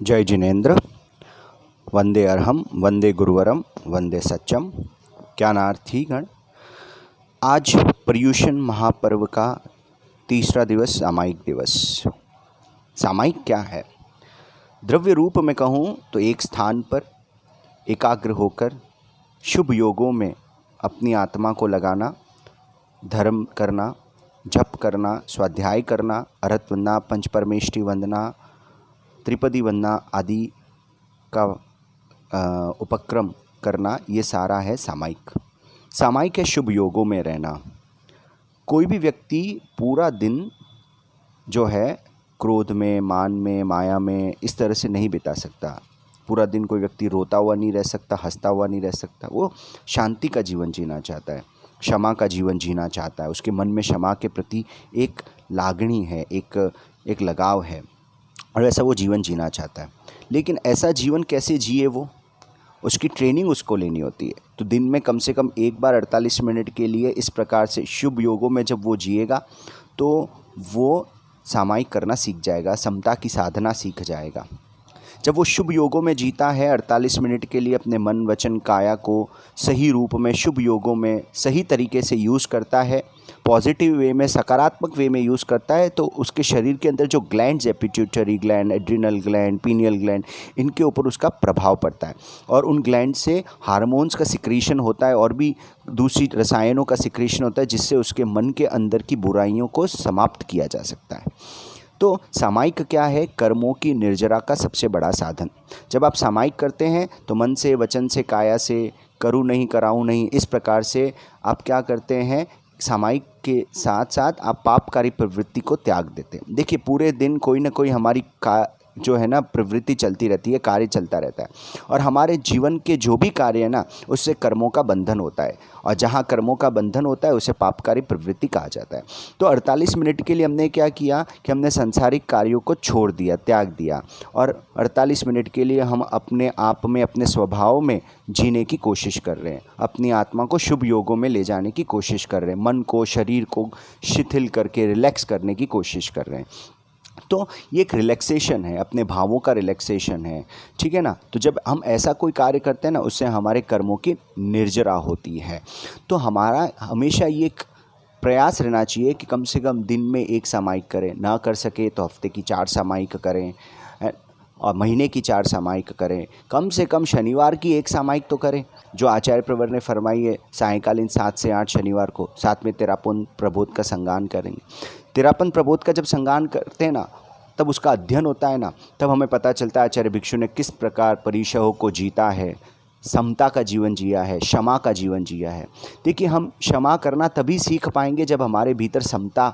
जय जिनेन्द्र। वंदे अरहम वंदे गुरुवरम वंदे सच्चम। ज्ञानार्थी गण, आज पर्युषण महापर्व का तीसरा दिवस सामायिक दिवस। सामायिक क्या है? द्रव्य रूप में कहूँ तो एक स्थान पर एकाग्र होकर शुभ योगों में अपनी आत्मा को लगाना, धर्म करना, जप करना, स्वाध्याय करना, अरहत वंदना, पंचपरमेष्टि वंदना, त्रिपदी वंदना आदि का उपक्रम करना, ये सारा है सामायिक। सामायिक है शुभ योगों में रहना। कोई भी व्यक्ति पूरा दिन जो है क्रोध में, मान में, माया में इस तरह से नहीं बिता सकता। पूरा दिन कोई व्यक्ति रोता हुआ नहीं रह सकता, हंसता हुआ नहीं रह सकता। वो शांति का जीवन जीना चाहता है, क्षमा का जीवन जीना चाहता है। उसके मन में क्षमा के प्रति एक लागणी है, एक लगाव है और ऐसा वो जीवन जीना चाहता है। लेकिन ऐसा जीवन कैसे जिए वो, उसकी ट्रेनिंग उसको लेनी होती है। तो दिन में कम से कम एक बार 48 मिनट के लिए इस प्रकार से शुभ योगों में जब वो जिएगा तो वो सामायिक करना सीख जाएगा, समता की साधना सीख जाएगा। जब वो शुभ योगों में जीता है 48 मिनट के लिए, अपने मन वचन काया को सही रूप में शुभ योगों में सही तरीके से यूज़ करता है, पॉजिटिव वे में, सकारात्मक वे में यूज़ करता है, तो उसके शरीर के अंदर जो ग्लैंड्स है, pituitary gland, adrenal gland, pineal gland, इनके ऊपर उसका प्रभाव पड़ता है और उन ग्लैंड से हार्मोन्स का सिक्रीशन होता है और भी दूसरी रसायनों का सिक्रीशन होता है, जिससे उसके मन के अंदर की बुराइयों को समाप्त किया जा सकता है। तो सामायिक क्या है? कर्मों की निर्जरा का सबसे बड़ा साधन। जब आप सामायिक करते हैं तो मन से, वचन से, काया से, करूँ नहीं कराऊँ नहीं, इस प्रकार से आप क्या करते हैं? सामायिक के साथ साथ आप पापकारी प्रवृत्ति को त्याग देते हैं। देखिए, पूरे दिन कोई ना कोई हमारी जो है ना प्रवृत्ति चलती रहती है, कार्य चलता रहता है और हमारे जीवन के जो भी कार्य है ना, उससे कर्मों का बंधन होता है और जहाँ कर्मों का बंधन होता है उसे पापकारी प्रवृत्ति कहा जाता है। तो 48 मिनट के लिए हमने क्या किया कि हमने सांसारिक कार्यों को छोड़ दिया, त्याग दिया और 48 मिनट के लिए हम अपने आप में, अपने स्वभाव में जीने की कोशिश कर रहे हैं, अपनी आत्मा को शुभ योगों में ले जाने की कोशिश कर रहे हैं, मन को, शरीर को शिथिल करके रिलैक्स करने की कोशिश कर रहे हैं। तो ये एक रिलैक्सेशन है, अपने भावों का रिलैक्सेशन है, ठीक है ना। तो जब हम ऐसा कोई कार्य करते हैं ना, उससे हमारे कर्मों की निर्जरा होती है। तो हमारा हमेशा ये एक प्रयास रहना चाहिए कि कम से कम दिन में एक सामायिक करें, ना कर सके तो हफ्ते की 4 सामायिक करें और महीने की 4 सामायिक करें, कम से कम शनिवार की एक सामायिक तो करें, जो आचार्य प्रवर ने फरमाई है। सायंकालीन 7 से 8 शनिवार को साथ में तेरापन प्रबोध का संगान करेंगे। तेरापन प्रबोध का जब संगान करते हैं ना, तब उसका अध्ययन होता है ना, तब हमें पता चलता है आचार्य भिक्षु ने किस प्रकार परिशहों को जीता है, समता का जीवन जिया है, क्षमा का जीवन जिया है। देखिए, हम क्षमा करना तभी सीख पाएंगे जब हमारे भीतर समता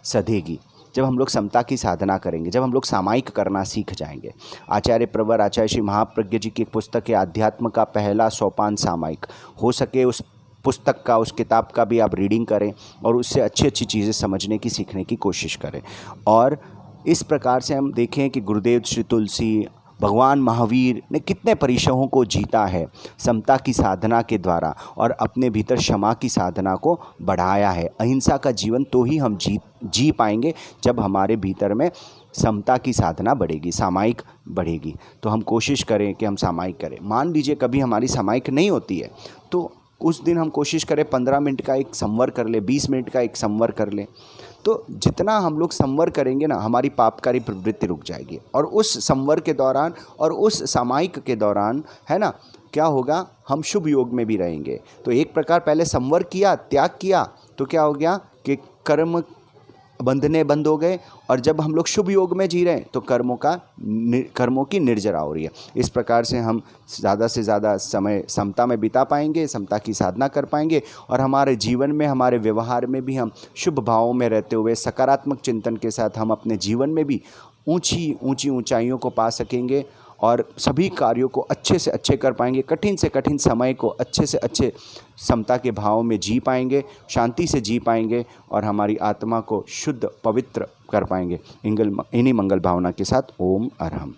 सधेगी, जब हम लोग समता की साधना करेंगे, जब हम लोग सामायिक करना सीख जाएंगे। आचार्य प्रवर, आचार्य श्री महाप्रज्ञ जी की एक पुस्तक है अध्यात्म का पहला सोपान सामायिक। हो सके उस पुस्तक का, उस किताब का भी आप रीडिंग करें और उससे अच्छी अच्छी चीज़ें समझने की, सीखने की कोशिश करें। और इस प्रकार से हम देखें कि गुरुदेव श्री तुलसी, भगवान महावीर ने कितने परिशहों को जीता है समता की साधना के द्वारा और अपने भीतर क्षमा की साधना को बढ़ाया है। अहिंसा का जीवन तो ही हम जी पाएंगे जब हमारे भीतर में समता की साधना बढ़ेगी, सामायिक बढ़ेगी। तो हम कोशिश करें कि हम सामायिक करें। मान लीजिए कभी हमारी सामायिक नहीं होती है तो उस दिन हम कोशिश करें 15 मिनट का एक संवर कर ले, 20 मिनट का एक संवर कर ले। तो जितना हम लोग संवर करेंगे ना, हमारी पापकारी प्रवृत्ति रुक जाएगी और उस संवर के दौरान और उस सामायिक के दौरान, है ना, क्या होगा? हम शुभ योग में भी रहेंगे। तो एक प्रकार पहले संवर किया, त्याग किया, तो क्या हो गया कि कर्म बंधने बंद हो गए और जब हम लोग शुभ योग में जी रहे हैं तो कर्मों की निर्जरा हो रही है। इस प्रकार से हम ज़्यादा से ज़्यादा समय समता में बिता पाएंगे, समता की साधना कर पाएंगे और हमारे जीवन में, हमारे व्यवहार में भी हम शुभ भावों में रहते हुए सकारात्मक चिंतन के साथ हम अपने जीवन में भी ऊंची ऊंचाइयों को पा सकेंगे और सभी कार्यों को अच्छे से अच्छे कर पाएंगे। कठिन से कठिन समय को अच्छे से अच्छे समता के भाव में जी पाएंगे, शांति से जी पाएंगे और हमारी आत्मा को शुद्ध, पवित्र कर पाएंगे। इन्हीं मंगल भावना के साथ ओम अरहम।